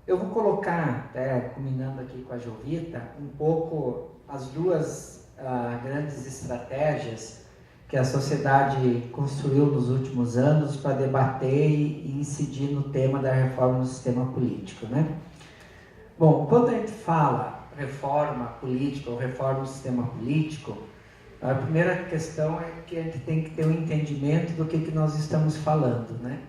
Eu vou colocar, combinando aqui com a Jovita, um pouco as duas grandes estratégias que a sociedade construiu nos últimos anos para debater e incidir no tema da reforma do sistema político, né? Bom, quando a gente fala reforma política ou reforma do sistema político, a primeira questão é que a gente tem que ter um entendimento do que nós estamos falando, né?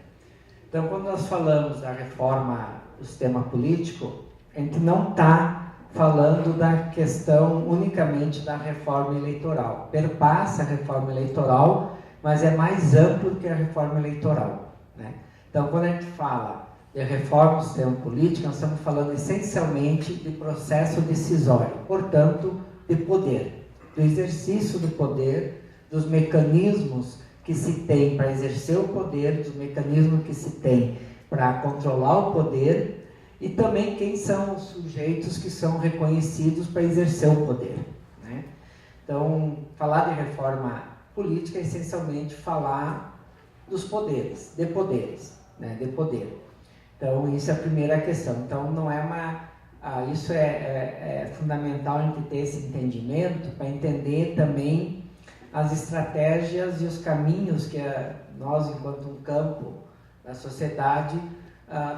Então, quando nós falamos da reforma do sistema político, a gente não está falando da questão unicamente da reforma eleitoral. Perpassa a reforma eleitoral, mas é mais amplo que a reforma eleitoral, né? Então, quando a gente fala de reforma do sistema político, nós estamos falando essencialmente de processo decisório, portanto, de poder, do exercício do poder, dos mecanismos que se tem para exercer o poder, dos mecanismos que se tem para controlar o poder, e também quem são os sujeitos que são reconhecidos para exercer o poder, né? Então, falar de reforma política é essencialmente falar dos poderes, né? De poder. Então, isso é a primeira questão. Então, não é isso é fundamental a gente ter esse entendimento para entender também as estratégias e os caminhos que nós, enquanto um campo da sociedade,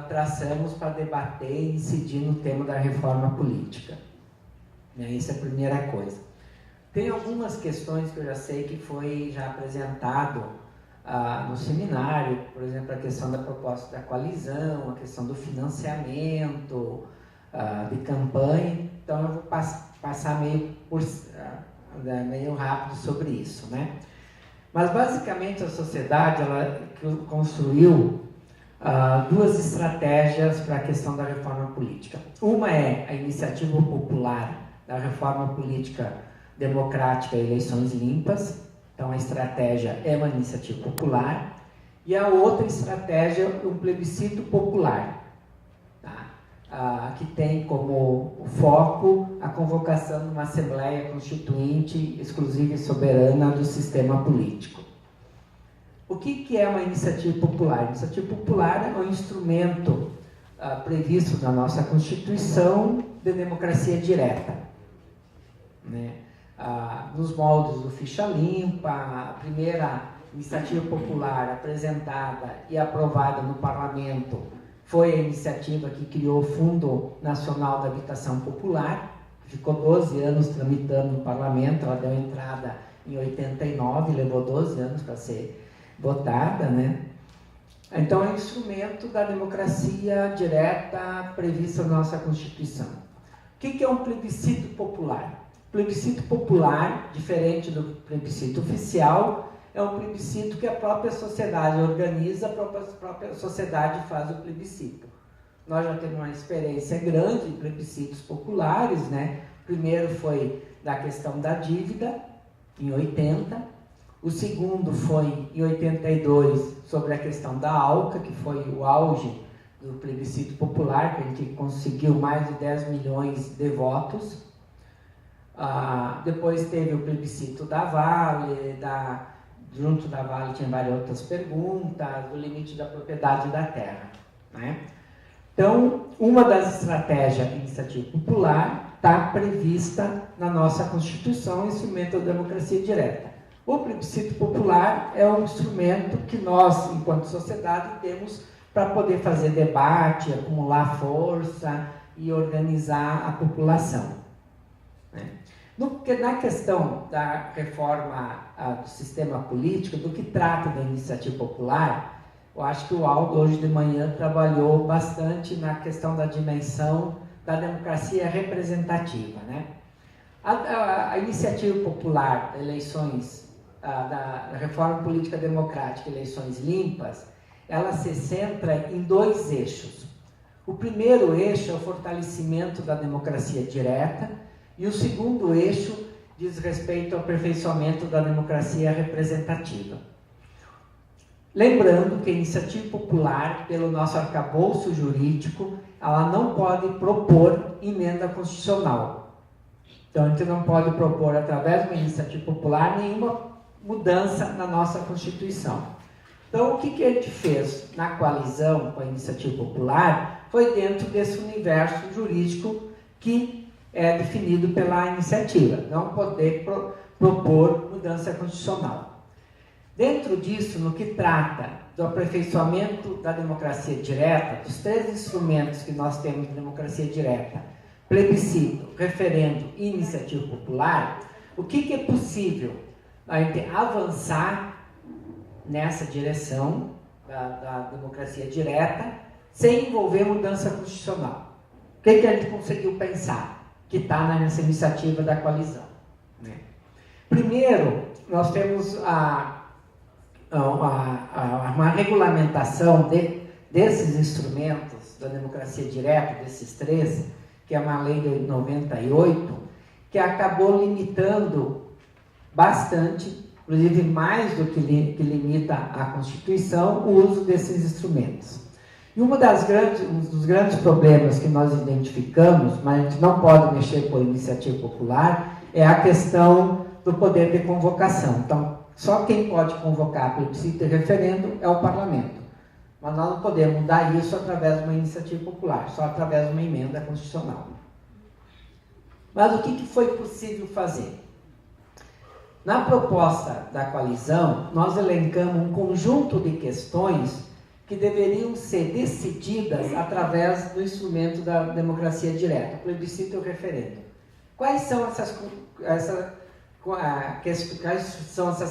traçamos para debater e incidir no tema da reforma política. Isso é a primeira coisa. Tem algumas questões que eu já sei que foi já apresentado no seminário, por exemplo, a questão da proposta da coalizão, a questão do financiamento, de campanha. Então eu vou passar meio rápido sobre isso, né? Mas basicamente a sociedade ela construiu duas estratégias para a questão da reforma política. Uma é a iniciativa popular da reforma política democrática e eleições limpas. Então a estratégia é uma iniciativa popular. E a outra estratégia é um plebiscito popular, tá? Que tem como foco a convocação de uma Assembleia Constituinte exclusiva e soberana do sistema político. O que é uma iniciativa popular? A iniciativa popular é um instrumento previsto na nossa Constituição de democracia direta, né? Nos moldes do Ficha Limpa, a primeira iniciativa popular apresentada e aprovada no Parlamento foi a iniciativa que criou o Fundo Nacional da Habitação Popular, que ficou 12 anos tramitando no Parlamento. Ela deu entrada em 89, levou 12 anos para ser votada, né? Então é um instrumento da democracia direta prevista na nossa Constituição. O que é um plebiscito popular? Plebiscito popular, diferente do plebiscito oficial, é um plebiscito que a própria sociedade organiza, a própria sociedade faz o plebiscito. Nós já temos uma experiência grande em plebiscitos populares, né? O primeiro foi da questão da dívida, em 80. O segundo foi em 82, sobre a questão da ALCA, que foi o auge do plebiscito popular, que a gente conseguiu mais de 10 milhões de votos. Depois teve o plebiscito da Vale, junto da Vale tinha várias outras perguntas, do limite da propriedade da terra, né? Então, uma das estratégias de iniciativa popular está prevista na nossa Constituição, o instrumento da democracia direta. O plebiscito popular é um instrumento que nós, enquanto sociedade, temos para poder fazer debate, acumular força e organizar a população, né? Na questão da reforma do sistema político, do que trata da iniciativa popular, eu acho que o Aldo hoje de manhã trabalhou bastante na questão da dimensão da democracia representativa, né? A iniciativa popular de eleições, da reforma política democrática, eleições limpas, ela se centra em dois eixos. O primeiro eixo é o fortalecimento da democracia direta, e o segundo eixo diz respeito ao aperfeiçoamento da democracia representativa. Lembrando que a iniciativa popular, pelo nosso arcabouço jurídico, ela não pode propor emenda constitucional. Então, a gente não pode propor, através de uma iniciativa popular, nenhuma mudança na nossa Constituição. Então, o que a gente fez na coalizão com a iniciativa popular foi dentro desse universo jurídico que é definido pela iniciativa, não poder propor mudança constitucional. Dentro disso, no que trata do aperfeiçoamento da democracia direta, dos 3 instrumentos que nós temos de democracia direta, plebiscito, referendo e iniciativa popular, o que é possível a gente avançar nessa direção da democracia direta sem envolver mudança constitucional? O que a gente conseguiu pensar que está nessa iniciativa da coalizão, né? Primeiro, nós temos uma regulamentação desses instrumentos da democracia direta, desses 3, que é uma lei de 98, que acabou limitando bastante, inclusive mais do que limita a Constituição, o uso desses instrumentos. E um dos grandes problemas que nós identificamos, mas a gente não pode mexer com a iniciativa popular, é a questão do poder de convocação. Então, só quem pode convocar plebiscito e referendo é o parlamento. Mas nós não podemos mudar isso através de uma iniciativa popular, só através de uma emenda constitucional. Mas o que foi possível fazer? Na proposta da coalizão, nós elencamos um conjunto de questões que deveriam ser decididas através do instrumento da democracia direta, o plebiscito e o referendo. Quais são essas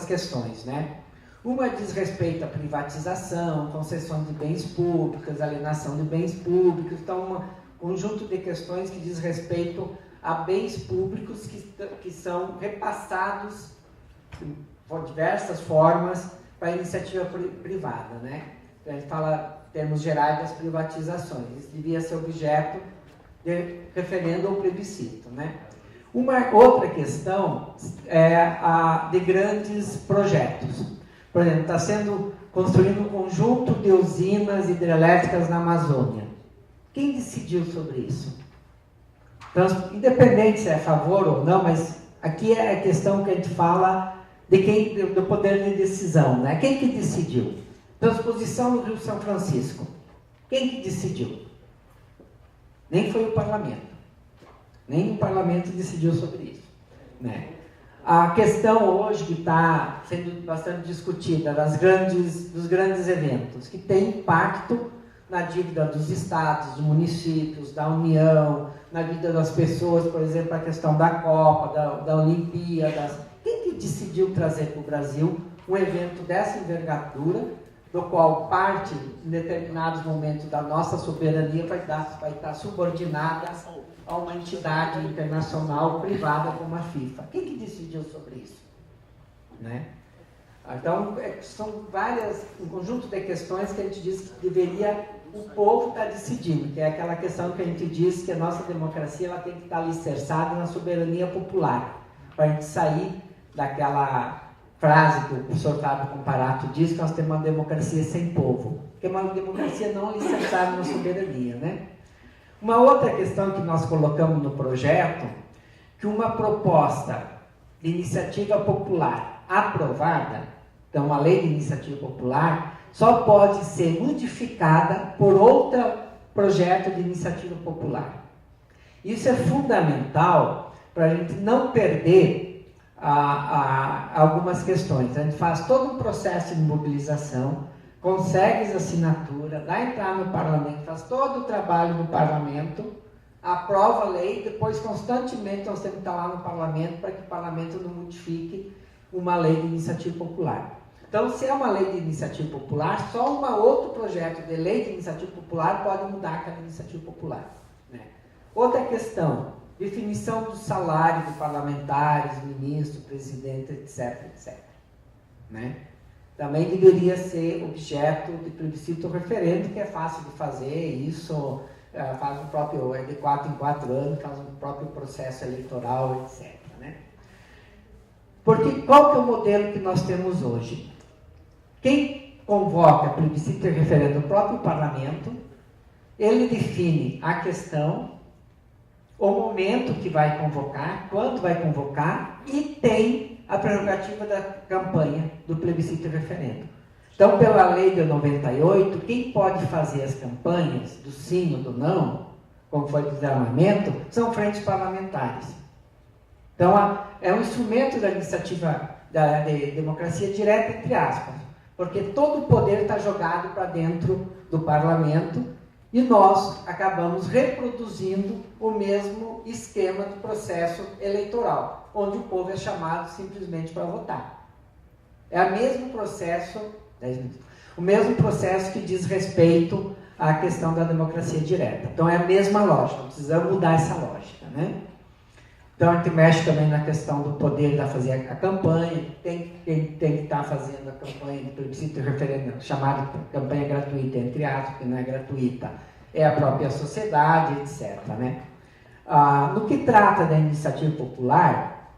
questões, né? Uma diz respeito à privatização, concessão de bens públicos, alienação de bens públicos, então um conjunto de questões que diz respeito a bens públicos que são repassados por diversas formas para a iniciativa privada, né? A gente fala em termos gerais das privatizações. Isso devia ser objeto de referendo ou plebiscito, né? Uma outra questão é a de grandes projetos. Por exemplo, está sendo construído um conjunto de usinas hidrelétricas na Amazônia. Quem decidiu sobre isso? Então, independente se é a favor ou não, mas aqui é a questão que a gente fala do poder de decisão, né? Quem que decidiu? Transposição no Rio São Francisco. Quem que decidiu? Nem foi o parlamento. Nem o parlamento decidiu sobre isso, né? A questão hoje que está sendo bastante discutida dos grandes eventos, que tem impacto na dívida dos estados, dos municípios, da União, na vida das pessoas, por exemplo, a questão da Copa, da Olimpíada. Quem que decidiu trazer para o Brasil um evento dessa envergadura, do qual parte, em determinados momentos da nossa soberania, vai estar subordinada a uma entidade internacional privada como a FIFA? Quem que decidiu sobre isso, né? Então, são um conjunto de questões que a gente diz que o povo estar decidindo, que é aquela questão que a gente diz que a nossa democracia ela tem que estar alicerçada na soberania popular, para a gente sair daquela frase que o professor Fábio Comparato diz, que nós temos uma democracia sem povo, que é uma democracia não alicerçada na soberania, né? Uma outra questão que nós colocamos no projeto, que uma proposta de iniciativa popular aprovada, então a lei de iniciativa popular, só pode ser modificada por outro projeto de iniciativa popular. Isso é fundamental para a gente não perder algumas questões. A gente faz todo um processo de mobilização, consegue assinatura, dá entrar no parlamento, faz todo o trabalho no parlamento, aprova a lei, depois constantemente nós temos que estar lá no parlamento para que o parlamento não modifique uma lei de iniciativa popular. Então, se é uma lei de iniciativa popular, só um outro projeto de lei de iniciativa popular pode mudar aquela iniciativa popular, né? Outra questão, definição do salário de parlamentares, ministros, presidente, etc, etc, né? Também deveria ser objeto de plebiscito ou referendo, que é fácil de fazer, isso faz o próprio, de 4 em 4 anos, faz o próprio processo eleitoral, etc, né? Porque qual que é o modelo que nós temos hoje? Quem convoca plebiscito e referendo? O próprio parlamento, ele define a questão, o momento que vai convocar, quando vai convocar, e tem a prerrogativa da campanha do plebiscito e referendo. Então, pela lei de 98, quem pode fazer as campanhas do sim ou do não, como foi o desarmamento, são frentes parlamentares. Então, é um instrumento da iniciativa de democracia direta, entre aspas, porque todo o poder está jogado para dentro do parlamento e nós acabamos reproduzindo o mesmo esquema do processo eleitoral, onde o povo é chamado simplesmente para votar. É o mesmo processo, 10 minutos, o mesmo processo que diz respeito à questão da democracia direta. Então é a mesma lógica, não precisamos mudar essa lógica, né? Então a gente mexe também na questão do poder de fazer a campanha, quem tem que estar fazendo a campanha de plebiscito e referendo, chamada campanha gratuita, entre aspas, que não é gratuita, é a própria sociedade, etc. Né? No que trata da iniciativa popular,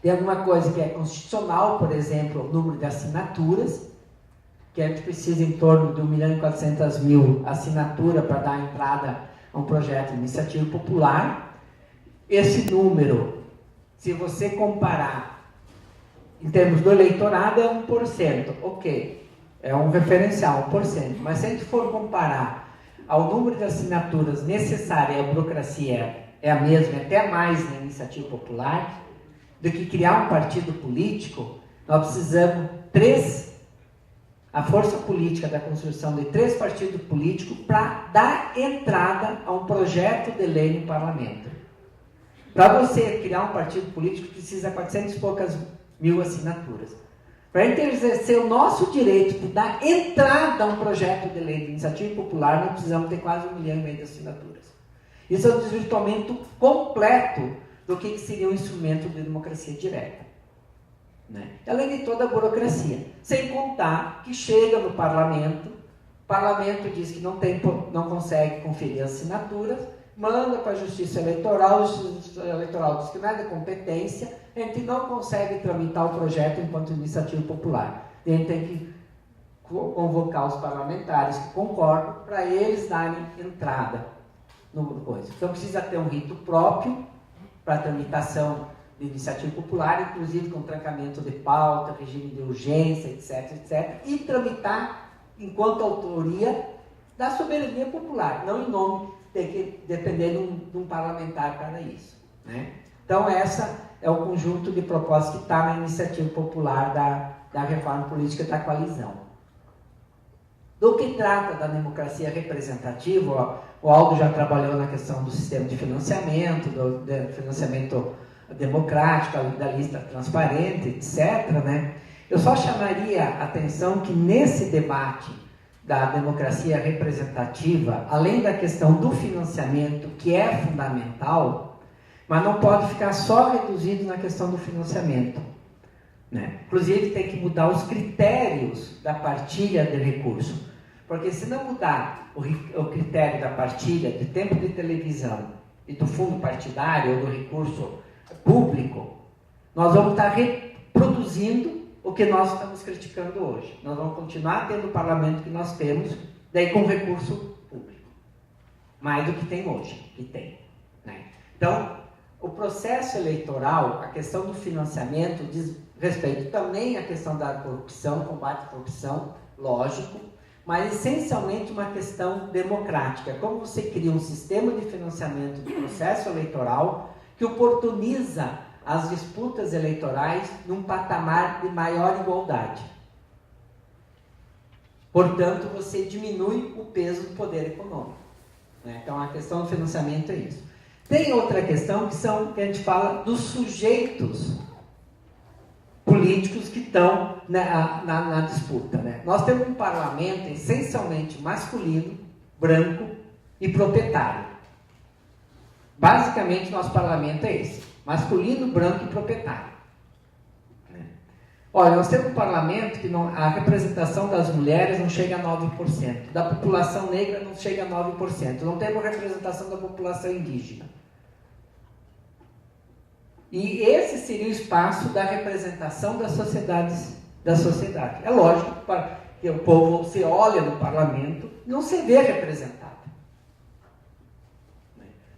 tem alguma coisa que é constitucional, por exemplo, o número de assinaturas, que a gente precisa em torno de 1.400.000 assinaturas para dar entrada a um projeto de iniciativa popular. Esse número, se você comparar em termos do eleitorado, é 1%, ok, é um referencial, 1%, mas se a gente for comparar ao número de assinaturas necessárias, a burocracia é a mesma, até mais na iniciativa popular, do que criar um partido político, nós precisamos a força política da construção de 3 partidos políticos para dar entrada a um projeto de lei no parlamento. Para você criar um partido político, precisa de 400 e poucas mil assinaturas. Para a gente exercer o nosso direito de dar entrada a um projeto de lei de iniciativa popular, nós precisamos ter quase 1,5 milhão de assinaturas. Isso é um desvirtuamento completo do que seria um instrumento de democracia direta. Né? Além de toda a burocracia. Sem contar que chega no parlamento, o parlamento diz que não consegue conferir assinaturas, manda para a Justiça Eleitoral, a Justiça Eleitoral diz que não é de competência, a gente não consegue tramitar o projeto enquanto iniciativa popular. A gente tem que convocar os parlamentares que concordam para eles darem entrada no coisa. Então precisa ter um rito próprio para a tramitação de iniciativa popular, inclusive com trancamento de pauta, regime de urgência, etc, etc, e tramitar enquanto autoria da soberania popular, não em nome tem que depender de um parlamentar para isso. Né? Então, essa é o conjunto de propostas que está na iniciativa popular da reforma política da coalizão. Do que trata da democracia representativa, o Aldo já trabalhou na questão do sistema de financiamento, do financiamento democrático, da lista transparente, etc. Né? Eu só chamaria a atenção que nesse debate da democracia representativa, além da questão do financiamento, que é fundamental, mas não pode ficar só reduzido na questão do financiamento. Né? Inclusive, tem que mudar os critérios da partilha de recursos. Porque se não mudar o critério da partilha de tempo de televisão e do fundo partidário ou do recurso público, nós vamos estar reproduzindo o que nós estamos criticando hoje. Nós vamos continuar tendo o parlamento que nós temos, daí com recurso público. Mais do que tem hoje, que tem. Né? Então, o processo eleitoral, a questão do financiamento, diz respeito também à questão da corrupção, combate à corrupção, lógico, mas essencialmente uma questão democrática. Como você cria um sistema de financiamento do processo eleitoral que oportuniza as disputas eleitorais num patamar de maior igualdade. Portanto, você diminui o peso do poder econômico. Né? Então, a questão do financiamento é isso. Tem outra questão que a gente fala dos sujeitos políticos que estão na disputa. Né? Nós temos um parlamento essencialmente masculino, branco e proprietário. Basicamente, nosso parlamento é esse. Masculino, branco e proprietário. Olha, nós temos um parlamento que a representação das mulheres não chega a 9%, da população negra não chega a 9%, não temos representação da população indígena. E esse seria o espaço da representação da sociedade. É lógico que o povo se olha no parlamento e não se vê representado.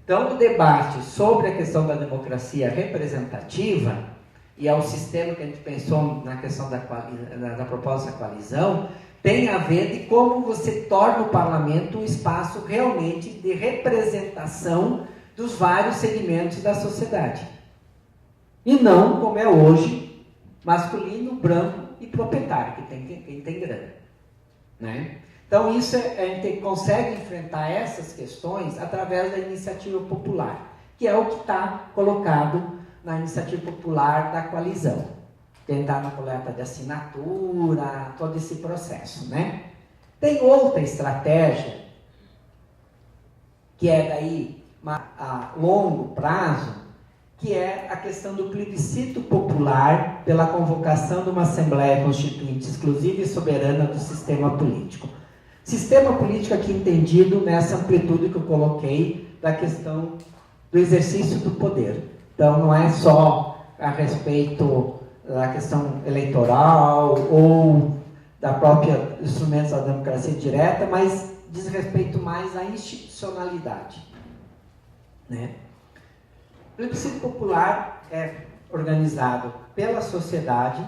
Então, o debate sobre a questão da democracia representativa e é o sistema que a gente pensou na questão da proposta da coalizão, tem a ver de como você torna o parlamento um espaço realmente de representação dos vários segmentos da sociedade. E não, como é hoje, masculino, branco e proprietário, que tem quem tem grana. Né? Então, isso a gente consegue enfrentar essas questões através da iniciativa popular, que é o que está colocado na iniciativa popular da coalizão. Tentar na coleta de assinatura, todo esse processo, né? Tem outra estratégia, que é daí a longo prazo, que é a questão do plebiscito popular pela convocação de uma Assembleia Constituinte exclusiva e soberana do sistema político. Sistema político aqui entendido nessa amplitude que eu coloquei da questão do exercício do poder. Então, não é só a respeito da questão eleitoral ou da própria instrumentos da democracia direta, mas diz respeito mais à institucionalidade. Né? O plebiscito popular é organizado pela sociedade.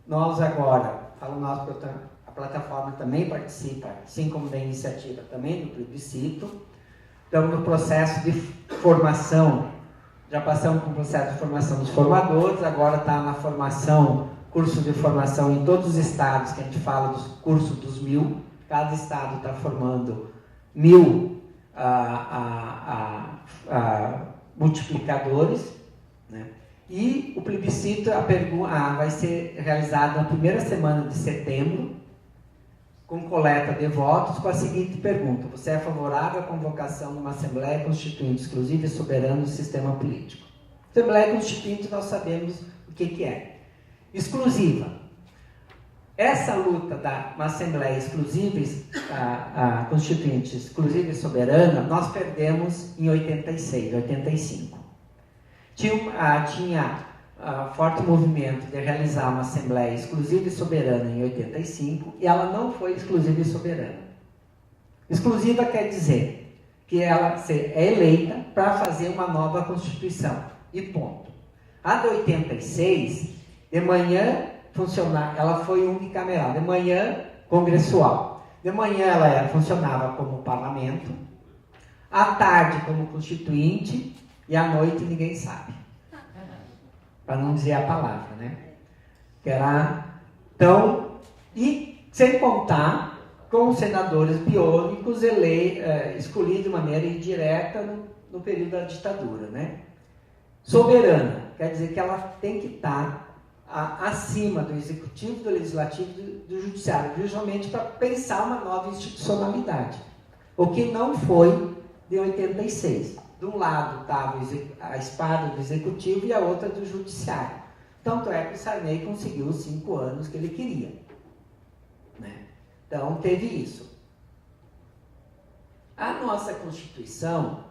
Nós agora, falo nós porque a plataforma também participa, assim como da iniciativa também do plebiscito. Estamos no processo de formação. Já passamos por um processo de formação dos formadores, agora está na formação, curso de formação em todos os estados, que a gente fala dos cursos dos 1000. Cada estado está formando 1000 multiplicadores. Né? E o plebiscito vai ser realizado na primeira semana de setembro, com coleta de votos, com a seguinte pergunta: você é favorável à convocação de uma Assembleia Constituinte exclusiva e soberana do sistema político? Assembleia Constituinte, nós sabemos o que é. Exclusiva. Essa luta da uma Assembleia exclusiva, Constituinte exclusiva e soberana, nós perdemos em 86, 85. Tinha forte movimento de realizar uma Assembleia exclusiva e soberana em 85, e ela não foi exclusiva e soberana. Exclusiva quer dizer que ela é eleita para fazer uma nova Constituição, e ponto. A de 86, de manhã, ela foi unicameral, de manhã, congressual. De manhã ela funcionava como parlamento, à tarde como constituinte, e à noite ninguém sabe. Para não dizer a palavra, né? Então, e sem contar com os senadores biônicos escolhidos de maneira indireta no período da ditadura, né? Soberana, quer dizer que ela tem que estar acima do executivo, do legislativo e do judiciário, justamente para pensar uma nova institucionalidade. O que não foi de 86. De um lado estava a espada do executivo e a outra do judiciário. Tanto é que o Sarney conseguiu os 5 anos que ele queria. Né? Então, teve isso. A nossa Constituição,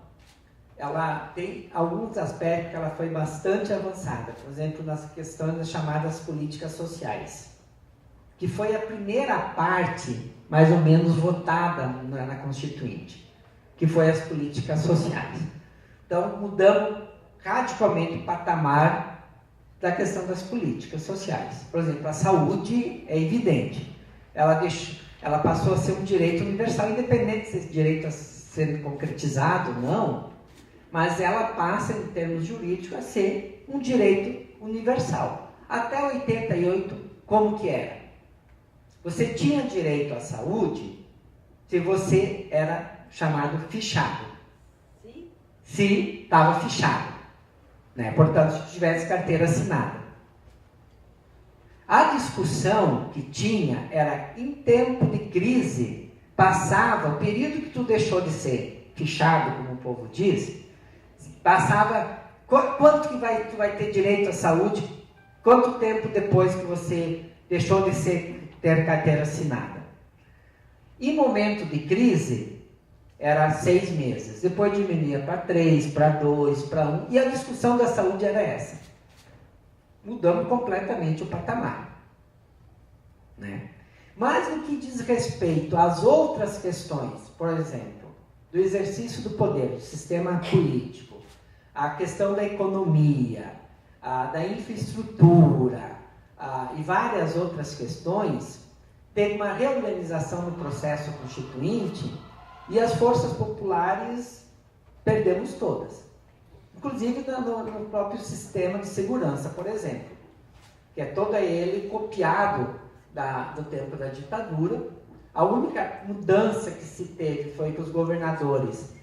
ela tem alguns aspectos que ela foi bastante avançada. Por exemplo, nas questões das chamadas políticas sociais, que foi a primeira parte, mais ou menos, votada na Constituinte, que foi as políticas sociais. Então, mudamos radicalmente o patamar da questão das políticas sociais. Por exemplo, a saúde é evidente. Ela passou a ser um direito universal, independente se esse direito a ser concretizado ou não, mas ela passa, em termos jurídicos, a ser um direito universal. Até 88, como que era? Você tinha direito à saúde se você era chamado fichado. Se estava fichado. Né? Portanto, se tivesse carteira assinada. A discussão que tinha era, em tempo de crise, passava, o período que tu deixou de ser fichado, como o povo diz, passava, quanto que tu vai ter direito à saúde, quanto tempo depois que você deixou de ter carteira assinada. Em momento de crise, era 6 meses, depois diminuía para 3, para 2, para 1, e a discussão da saúde era essa. Mudamos completamente o patamar. Né? Mas no que diz respeito às outras questões, por exemplo, do exercício do poder, do sistema político, a questão da economia, da infraestrutura e várias outras questões, teve uma reorganização no processo constituinte e as forças populares perdemos todas. Inclusive no próprio sistema de segurança, por exemplo, que é todo ele copiado do tempo da ditadura. A única mudança que se teve foi que os governadores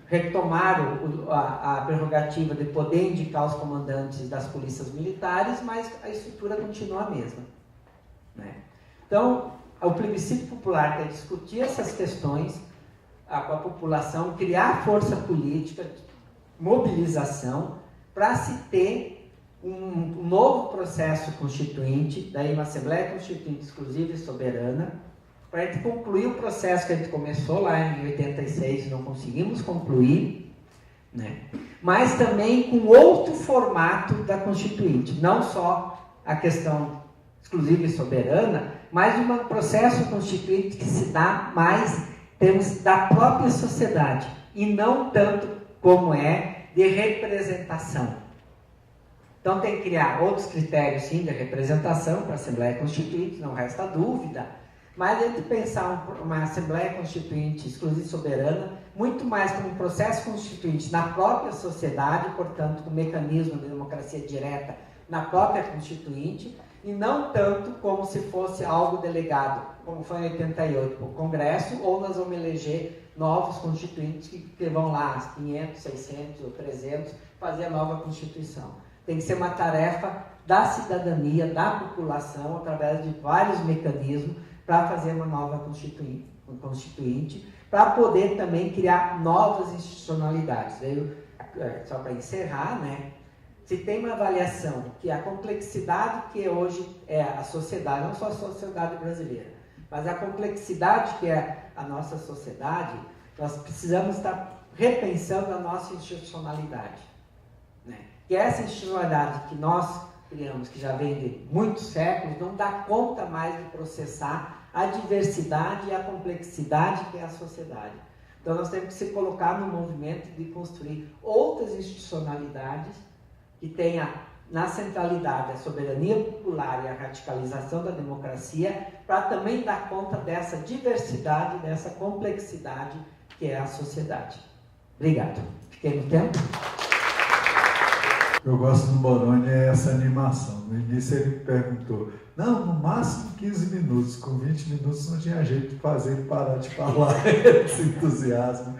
retomaram a prerrogativa de poder indicar os comandantes das polícias militares, mas a estrutura continua a mesma, né? Então, o plebiscito popular quer discutir essas questões com a população, criar força política, mobilização, para se ter um novo processo constituinte, daí uma Assembleia Constituinte exclusiva e soberana, para a gente concluir o processo que a gente começou lá em 86 e não conseguimos concluir, né? Mas também com outro formato da Constituinte, não só a questão exclusiva e soberana, mas um processo constituinte que se dá mais em termos da própria sociedade, e não tanto como é de representação. Então tem que criar outros critérios, sim, de representação para a Assembleia Constituinte, não resta dúvida, mas a gente pensar uma Assembleia Constituinte exclusiva e soberana, muito mais como um processo constituinte na própria sociedade, portanto, com um mecanismo de democracia direta na própria Constituinte, e não tanto como se fosse algo delegado, como foi em 88 para o Congresso, ou nós vamos eleger novos constituintes que vão lá, 500, 600 ou 300, fazer a nova Constituição. Tem que ser uma tarefa da cidadania, da população, através de vários mecanismos, para fazer uma nova constituinte, para poder também criar novas institucionalidades. Só para encerrar, né? Se tem uma avaliação que a complexidade que hoje é a sociedade, não só a sociedade brasileira, mas a complexidade que é a nossa sociedade, nós precisamos estar repensando a nossa institucionalidade, né? Que essa institucionalidade que nós criamos, que já vem de muitos séculos, não dá conta mais de processar a diversidade e a complexidade que é a sociedade. Então nós temos que se colocar no movimento de construir outras institucionalidades que tenha na centralidade a soberania popular e a radicalização da democracia, para também dar conta dessa diversidade, dessa complexidade que é a sociedade. Obrigado. Fiquei no tempo? Eu gosto do Moroni é essa animação. No início ele perguntou, não, no máximo 15 minutos, com 20 minutos não tinha jeito de fazer ele parar de falar, esse entusiasmo.